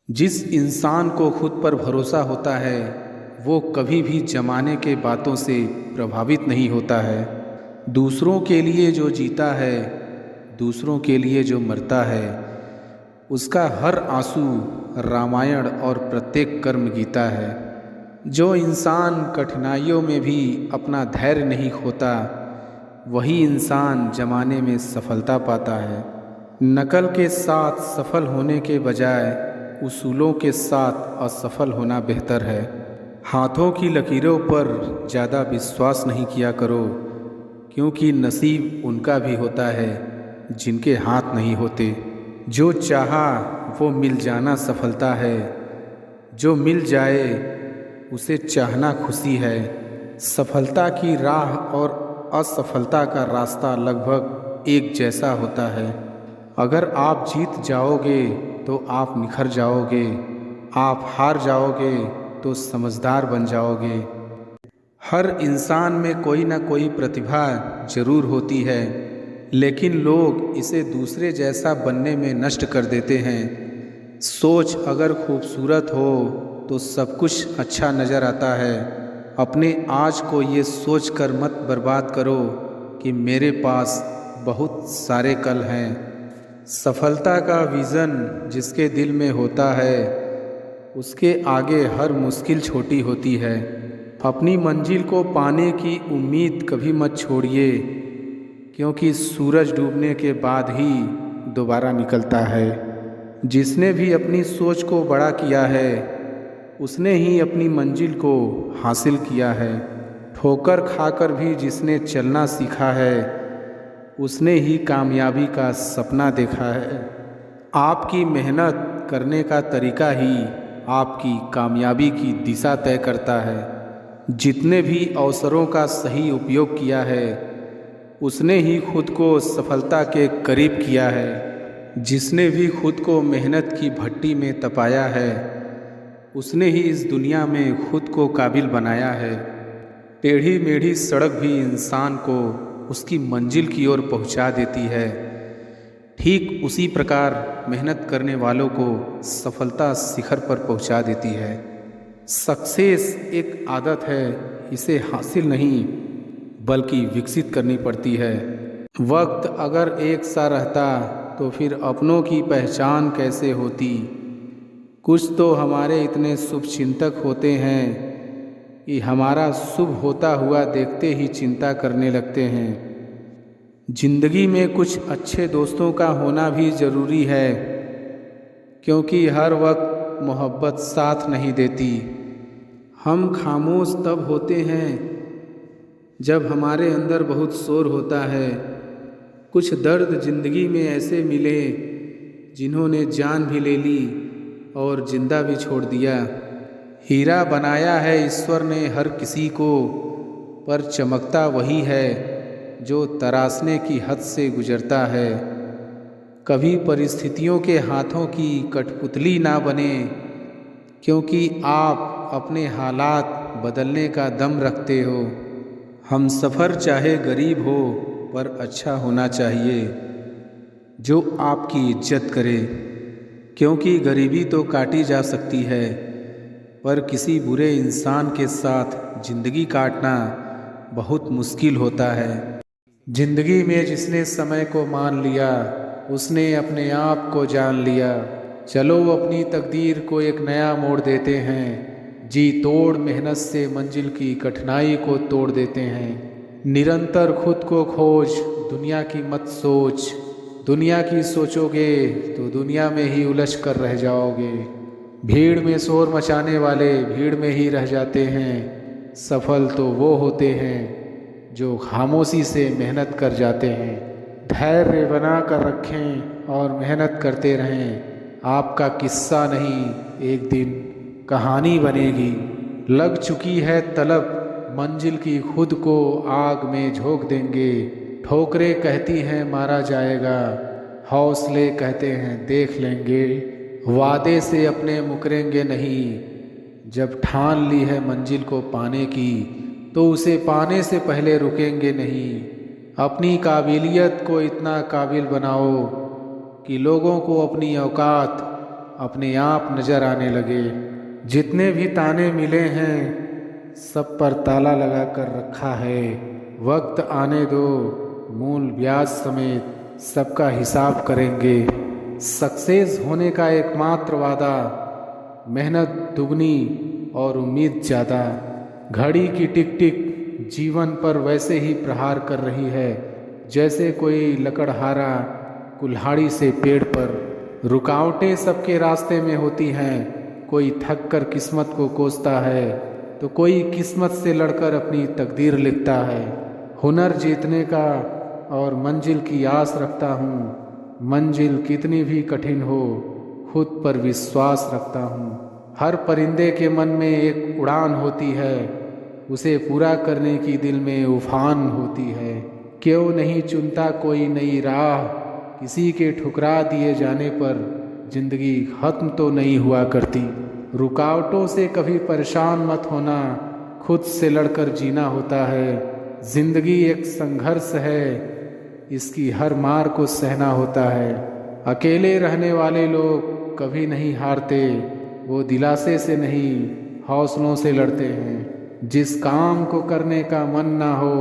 जिस इंसान को खुद पर भरोसा होता है वो कभी भी ज़माने के बातों से प्रभावित नहीं होता है। दूसरों के लिए जो जीता है, दूसरों के लिए जो मरता है, उसका हर आंसू रामायण और प्रत्येक कर्म गीता है। जो इंसान कठिनाइयों में भी अपना धैर्य नहीं खोता, वही इंसान ज़माने में सफलता पाता है। नकल के साथ सफल होने के बजाय उसूलों के साथ असफल होना बेहतर है। हाथों की लकीरों पर ज़्यादा विश्वास नहीं किया करो, क्योंकि नसीब उनका भी होता है जिनके हाथ नहीं होते। जो चाहा वो मिल जाना सफलता है, जो मिल जाए उसे चाहना खुशी है। सफलता की राह और असफलता का रास्ता लगभग एक जैसा होता है। अगर आप जीत जाओगे तो आप निखर जाओगे, आप हार जाओगे तो समझदार बन जाओगे। हर इंसान में कोई ना कोई प्रतिभा जरूर होती है, लेकिन लोग इसे दूसरे जैसा बनने में नष्ट कर देते हैं। सोच अगर खूबसूरत हो तो सब कुछ अच्छा नज़र आता है। अपने आज को ये सोच कर मत बर्बाद करो कि मेरे पास बहुत सारे कल हैं। सफलता का विज़न जिसके दिल में होता है, उसके आगे हर मुश्किल छोटी होती है। अपनी मंजिल को पाने की उम्मीद कभी मत छोड़िए, क्योंकि सूरज डूबने के बाद ही दोबारा निकलता है। जिसने भी अपनी सोच को बड़ा किया है, उसने ही अपनी मंजिल को हासिल किया है। ठोकर खाकर भी जिसने चलना सीखा है, उसने ही कामयाबी का सपना देखा है। आपकी मेहनत करने का तरीका ही आपकी कामयाबी की दिशा तय करता है। जितने भी अवसरों का सही उपयोग किया है, उसने ही खुद को सफलता के करीब किया है। जिसने भी खुद को मेहनत की भट्टी में तपाया है, उसने ही इस दुनिया में खुद को काबिल बनाया है। टेढ़ी मेढ़ी सड़क भी इंसान को उसकी मंजिल की ओर पहुंचा देती है। ठीक उसी प्रकार मेहनत करने वालों को सफलता शिखर पर पहुंचा देती है। सक्सेस एक आदत है, इसे हासिल नहीं बल्कि विकसित करनी पड़ती है। वक्त अगर एक सा रहता तो फिर अपनों की पहचान कैसे होती। कुछ तो हमारे इतने शुभचिंतक होते हैं कि हमारा शुभ होता हुआ देखते ही चिंता करने लगते हैं। जिंदगी में कुछ अच्छे दोस्तों का होना भी ज़रूरी है, क्योंकि हर वक्त मोहब्बत साथ नहीं देती। हम खामोश तब होते हैं जब हमारे अंदर बहुत शोर होता है। कुछ दर्द जिंदगी में ऐसे मिले जिन्होंने जान भी ले ली और जिंदा भी छोड़ दिया। हीरा बनाया है ईश्वर ने हर किसी को, पर चमकता वही है जो तराशने की हद से गुजरता है। कभी परिस्थितियों के हाथों की कठपुतली ना बने, क्योंकि आप अपने हालात बदलने का दम रखते हो। हम सफ़र चाहे गरीब हो पर अच्छा होना चाहिए, जो आपकी इज्जत करे। क्योंकि गरीबी तो काटी जा सकती है, पर किसी बुरे इंसान के साथ ज़िंदगी काटना बहुत मुश्किल होता है। ज़िंदगी में जिसने समय को मान लिया, उसने अपने आप को जान लिया। चलो अपनी तकदीर को एक नया मोड़ देते हैं। जी तोड़ मेहनत से मंजिल की कठिनाई को तोड़ देते हैं। निरंतर खुद को खोज, दुनिया की मत सोच। दुनिया की सोचोगे तो दुनिया में ही उलझ कर रह जाओगे। भीड़ में शोर मचाने वाले भीड़ में ही रह जाते हैं। सफल तो वो होते हैं जो खामोशी से मेहनत कर जाते हैं। धैर्य बना कर रखें और मेहनत करते रहें। आपका किस्सा नहीं, एक दिन कहानी बनेगी। लग चुकी है तलब मंजिल की, खुद को आग में झोंक देंगे। ठोकरें कहती हैं मारा जाएगा, हौसले कहते हैं देख लेंगे। वादे से अपने मुकरेंगे नहीं, जब ठान ली है मंजिल को पाने की, तो उसे पाने से पहले रुकेंगे नहीं। अपनी काबिलियत को इतना काबिल बनाओ कि लोगों को अपनी औकात अपने आप नजर आने लगे। जितने भी ताने मिले हैं सब पर ताला लगा कर रखा है। वक्त आने दो, मूल ब्याज समेत सबका हिसाब करेंगे। सक्सेस होने का एकमात्र वादा, मेहनत दुगनी और उम्मीद ज़्यादा। घड़ी की टिक टिक जीवन पर वैसे ही प्रहार कर रही है जैसे कोई लकड़हारा कुल्हाड़ी से पेड़ पर। रुकावटें सबके रास्ते में होती हैं, कोई थक कर किस्मत को कोसता है तो कोई किस्मत से लड़कर अपनी तकदीर लिखता है। हुनर जीतने का और मंजिल की आस रखता हूँ। मंजिल कितनी भी कठिन हो खुद पर विश्वास रखता हूँ। हर परिंदे के मन में एक उड़ान होती है, उसे पूरा करने की दिल में उफान होती है। क्यों नहीं चुनता कोई नई राह, किसी के ठुकरा दिए जाने पर जिंदगी खत्म तो नहीं हुआ करती। रुकावटों से कभी परेशान मत होना, खुद से लड़कर जीना होता है। जिंदगी एक संघर्ष है, इसकी हर मार को सहना होता है। अकेले रहने वाले लोग कभी नहीं हारते, वो दिलासे से नहीं हौसलों से लड़ते हैं। जिस काम को करने का मन ना हो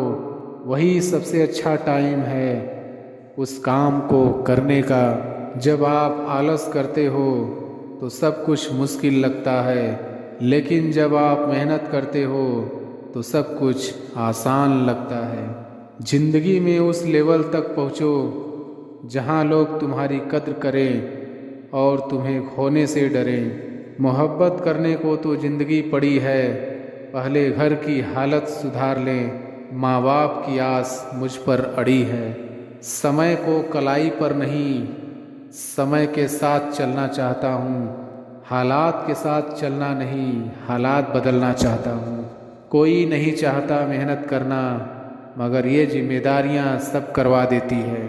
वही सबसे अच्छा टाइम है उस काम को करने का। जब आप आलस करते हो तो सब कुछ मुश्किल लगता है, लेकिन जब आप मेहनत करते हो तो सब कुछ आसान लगता है। जिंदगी में उस लेवल तक पहुँचो जहाँ लोग तुम्हारी कद्र करें और तुम्हें खोने से डरें। मोहब्बत करने को तो ज़िंदगी पड़ी है, पहले घर की हालत सुधार लें। माँ बाप की आस मुझ पर अड़ी है। समय को कलाई पर नहीं, समय के साथ चलना चाहता हूँ। हालात के साथ चलना नहीं, हालात बदलना चाहता हूँ। कोई नहीं चाहता मेहनत करना, मगर ये जिम्मेदारियाँ सब करवा देती है।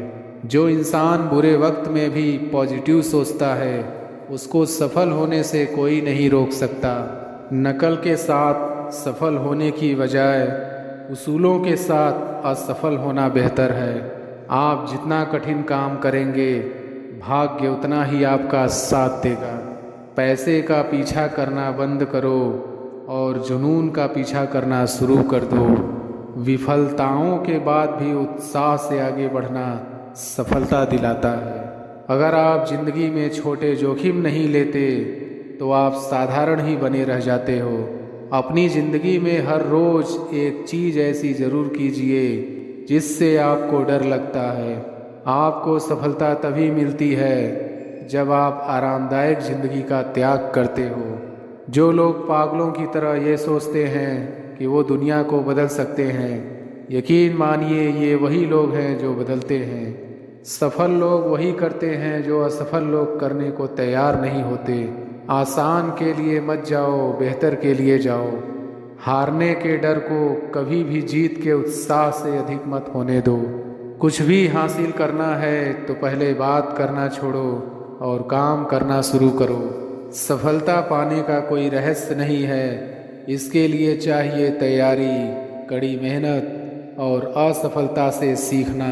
जो इंसान बुरे वक्त में भी पॉजिटिव सोचता है उसको सफल होने से कोई नहीं रोक सकता। नकल के साथ सफल होने की बजाय उसूलों के साथ असफल होना बेहतर है। आप जितना कठिन काम करेंगे भाग्य उतना ही आपका साथ देगा। पैसे का पीछा करना बंद करो और जुनून का पीछा करना शुरू कर दो। विफलताओं के बाद भी उत्साह से आगे बढ़ना सफलता दिलाता है। अगर आप जिंदगी में छोटे जोखिम नहीं लेते तो आप साधारण ही बने रह जाते हो। अपनी ज़िंदगी में हर रोज़ एक चीज़ ऐसी ज़रूर कीजिए जिससे आपको डर लगता है। आपको सफलता तभी मिलती है जब आप आरामदायक ज़िंदगी का त्याग करते हो। जो लोग पागलों की तरह ये सोचते हैं कि वो दुनिया को बदल सकते हैं, यकीन मानिए ये वही लोग हैं जो बदलते हैं। सफल लोग वही करते हैं जो असफल लोग करने को तैयार नहीं होते। आसान के लिए मत जाओ, बेहतर के लिए जाओ। हारने के डर को कभी भी जीत के उत्साह से अधिक मत होने दो। कुछ भी हासिल करना है तो पहले बात करना छोड़ो और काम करना शुरू करो। सफलता पाने का कोई रहस्य नहीं है, इसके लिए चाहिए तैयारी, कड़ी मेहनत और असफलता से सीखना।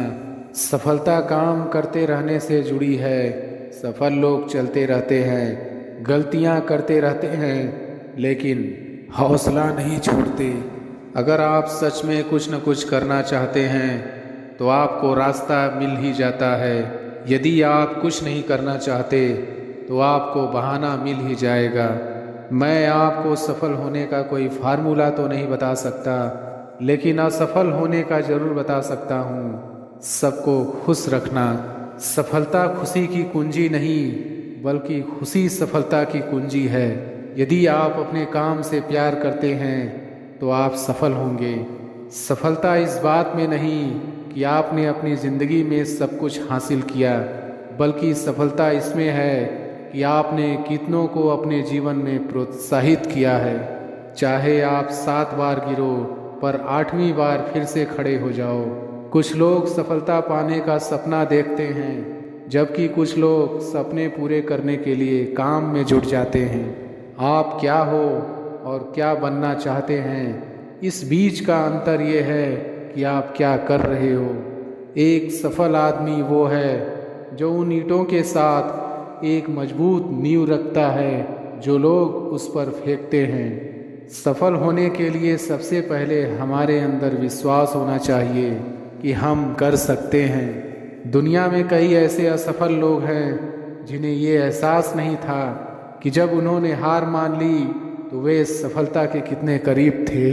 सफलता काम करते रहने से जुड़ी है। सफल लोग चलते रहते हैं, गलतियां करते रहते हैं, लेकिन हौसला नहीं छोड़ते। अगर आप सच में कुछ न कुछ करना चाहते हैं तो आपको रास्ता मिल ही जाता है। यदि आप कुछ नहीं करना चाहते तो आपको बहाना मिल ही जाएगा। मैं आपको सफल होने का कोई फार्मूला तो नहीं बता सकता, लेकिन असफल होने का ज़रूर बता सकता हूँ। सबको खुश रखना। सफलता खुशी की कुंजी नहीं बल्कि खुशी सफलता की कुंजी है। यदि आप अपने काम से प्यार करते हैं तो आप सफल होंगे। सफलता इस बात में नहीं कि आपने अपनी ज़िंदगी में सब कुछ हासिल किया, बल्कि सफलता इसमें है कि आपने कितनों को अपने जीवन में प्रोत्साहित किया है। चाहे आप 7 बार गिरो पर 8वीं बार फिर से खड़े हो जाओ। कुछ लोग सफलता पाने का सपना देखते हैं, जबकि कुछ लोग सपने पूरे करने के लिए काम में जुट जाते हैं। आप क्या हो और क्या बनना चाहते हैं, इस बीच का अंतर ये है कि आप क्या कर रहे हो। एक सफल आदमी वो है जो उन ईंटों के साथ एक मजबूत नींव रखता है जो लोग उस पर फेंकते हैं। सफल होने के लिए सबसे पहले हमारे अंदर विश्वास होना चाहिए कि हम कर सकते हैं। दुनिया में कई ऐसे असफल लोग हैं जिन्हें ये एहसास नहीं था कि जब उन्होंने हार मान ली तो वे सफलता के कितने करीब थे।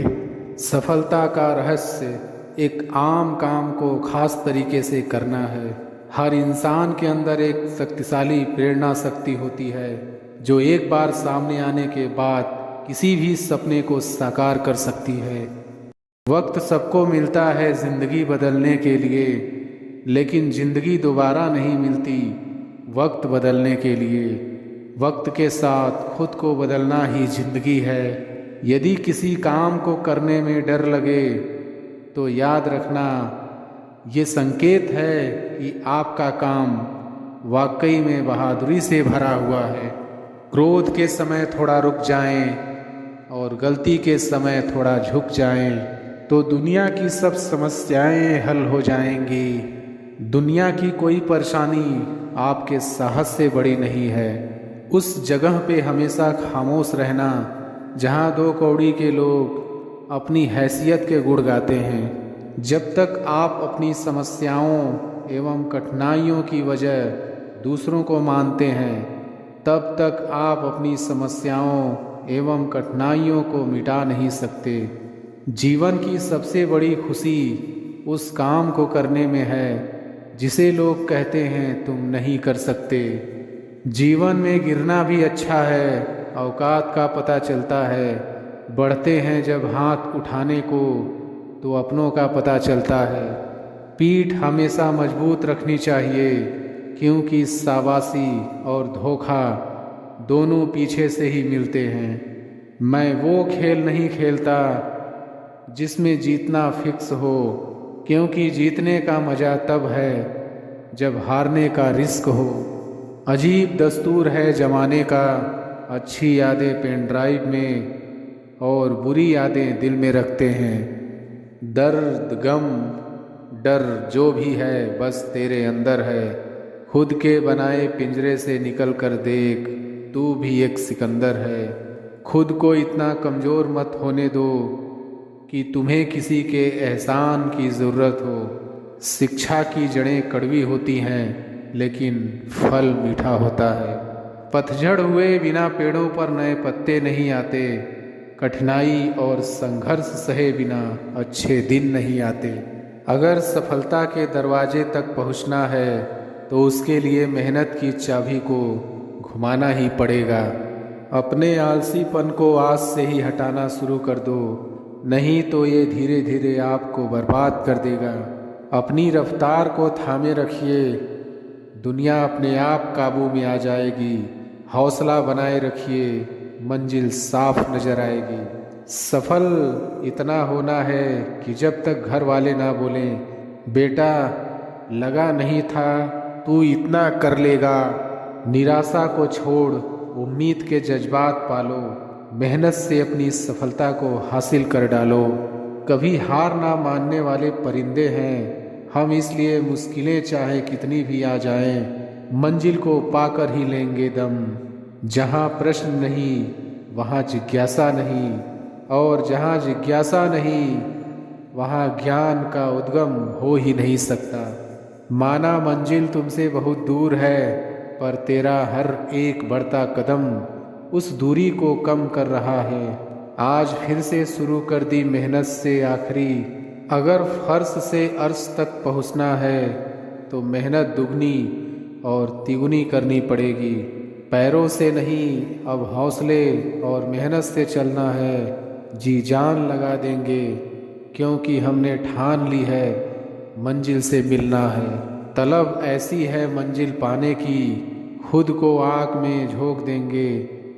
सफलता का रहस्य एक आम काम को खास तरीके से करना है। हर इंसान के अंदर एक शक्तिशाली प्रेरणा शक्ति होती है जो एक बार सामने आने के बाद किसी भी सपने को साकार कर सकती है। वक्त सबको मिलता है ज़िंदगी बदलने के लिए, लेकिन ज़िंदगी दोबारा नहीं मिलती वक्त बदलने के लिए। वक्त के साथ खुद को बदलना ही ज़िंदगी है। यदि किसी काम को करने में डर लगे तो याद रखना ये संकेत है कि आपका काम वाकई में बहादुरी से भरा हुआ है। क्रोध के समय थोड़ा रुक जाएं और गलती के समय थोड़ा झुक जाएं तो दुनिया की सब समस्याएं हल हो जाएंगी। दुनिया की कोई परेशानी आपके साहस से बड़ी नहीं है। उस जगह पे हमेशा खामोश रहना जहाँ दो कौड़ी के लोग अपनी हैसियत के गुण गाते हैं। जब तक आप अपनी समस्याओं एवं कठिनाइयों की वजह दूसरों को मानते हैं, तब तक आप अपनी समस्याओं एवं कठिनाइयों को मिटा नहीं सकते। जीवन की सबसे बड़ी खुशी उस काम को करने में है जिसे लोग कहते हैं तुम नहीं कर सकते। जीवन में गिरना भी अच्छा है, औकात का पता चलता है। बढ़ते हैं जब हाथ उठाने को तो अपनों का पता चलता है। पीठ हमेशा मजबूत रखनी चाहिए क्योंकि शाबाशी और धोखा दोनों पीछे से ही मिलते हैं। मैं वो खेल नहीं खेलता जिसमें जीतना फिक्स हो, क्योंकि जीतने का मज़ा तब है जब हारने का रिस्क हो। अजीब दस्तूर है ज़माने का, अच्छी यादें पेन ड्राइव में और बुरी यादें दिल में रखते हैं। दर्द गम डर जो भी है बस तेरे अंदर है। खुद के बनाए पिंजरे से निकल कर देख, तू भी एक सिकंदर है। खुद को इतना कमज़ोर मत होने दो कि तुम्हें किसी के एहसान की ज़रूरत हो। शिक्षा की जड़ें कड़वी होती हैं लेकिन फल मीठा होता है। पतझड़ हुए बिना पेड़ों पर नए पत्ते नहीं आते। कठिनाई और संघर्ष सहे बिना अच्छे दिन नहीं आते। अगर सफलता के दरवाजे तक पहुंचना है तो उसके लिए मेहनत की चाबी को घुमाना ही पड़ेगा। अपने आलसीपन को आज से ही हटाना शुरू कर दो, नहीं तो ये धीरे धीरे आपको बर्बाद कर देगा। अपनी रफ्तार को थामे रखिए, दुनिया अपने आप काबू में आ जाएगी। हौसला बनाए रखिए, मंजिल साफ नजर आएगी। सफल इतना होना है कि जब तक घर वाले ना बोलें बेटा लगा नहीं था तू इतना कर लेगा। निराशा को छोड़ उम्मीद के जज्बात पालो, मेहनत से अपनी सफलता को हासिल कर डालो। कभी हार ना मानने वाले परिंदे हैं हम, इसलिए मुश्किलें चाहे कितनी भी आ जाएं, मंजिल को पाकर ही लेंगे दम। जहाँ प्रश्न नहीं वहाँ जिज्ञासा नहीं, और जहाँ जिज्ञासा नहीं वहाँ ज्ञान का उद्गम हो ही नहीं सकता। माना मंजिल तुमसे बहुत दूर है, पर तेरा हर एक बढ़ता कदम उस दूरी को कम कर रहा है। आज फिर से शुरू कर दी मेहनत से आखिरी। अगर फर्श से अर्श तक पहुँचना है तो मेहनत दुगनी और तिगुनी करनी पड़ेगी। पैरों से नहीं अब हौसले और मेहनत से चलना है। जी जान लगा देंगे क्योंकि हमने ठान ली है मंजिल से मिलना है। तलब ऐसी है मंजिल पाने की, खुद को आग में झोंक देंगे।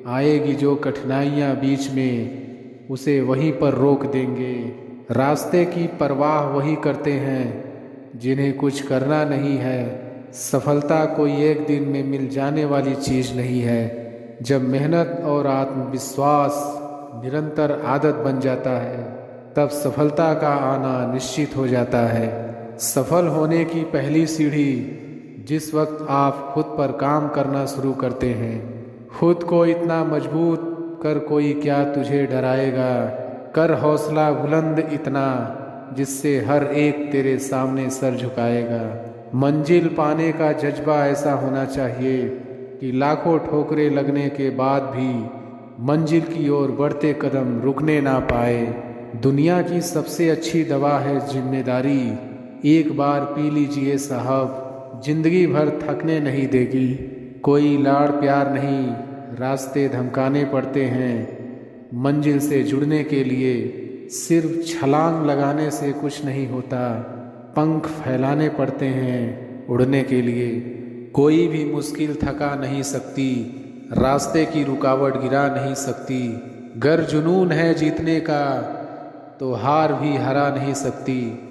आएगी जो कठिनाइयाँ बीच में उसे वहीं पर रोक देंगे। रास्ते की परवाह वही करते हैं जिन्हें कुछ करना नहीं है। सफलता कोई एक दिन में मिल जाने वाली चीज़ नहीं है। जब मेहनत और आत्मविश्वास निरंतर आदत बन जाता है तब सफलता का आना निश्चित हो जाता है। सफल होने की पहली सीढ़ी जिस वक्त आप खुद पर काम करना शुरू करते हैं। खुद को इतना मजबूत कर कोई क्या तुझे डराएगा। कर हौसला बुलंद इतना जिससे हर एक तेरे सामने सर झुकाएगा। मंजिल पाने का जज्बा ऐसा होना चाहिए कि लाखों ठोकरें लगने के बाद भी मंजिल की ओर बढ़ते कदम रुकने ना पाए। दुनिया की सबसे अच्छी दवा है जिम्मेदारी। एक बार पी लीजिए साहब, जिंदगी भर थकने नहीं देगी। कोई लाड़ प्यार नहीं, रास्ते धमकाने पड़ते हैं। मंजिल से जुड़ने के लिए सिर्फ छलांग लगाने से कुछ नहीं होता, पंख फैलाने पड़ते हैं उड़ने के लिए। कोई भी मुश्किल थका नहीं सकती, रास्ते की रुकावट गिरा नहीं सकती। गर जुनून है जीतने का तो हार भी हरा नहीं सकती।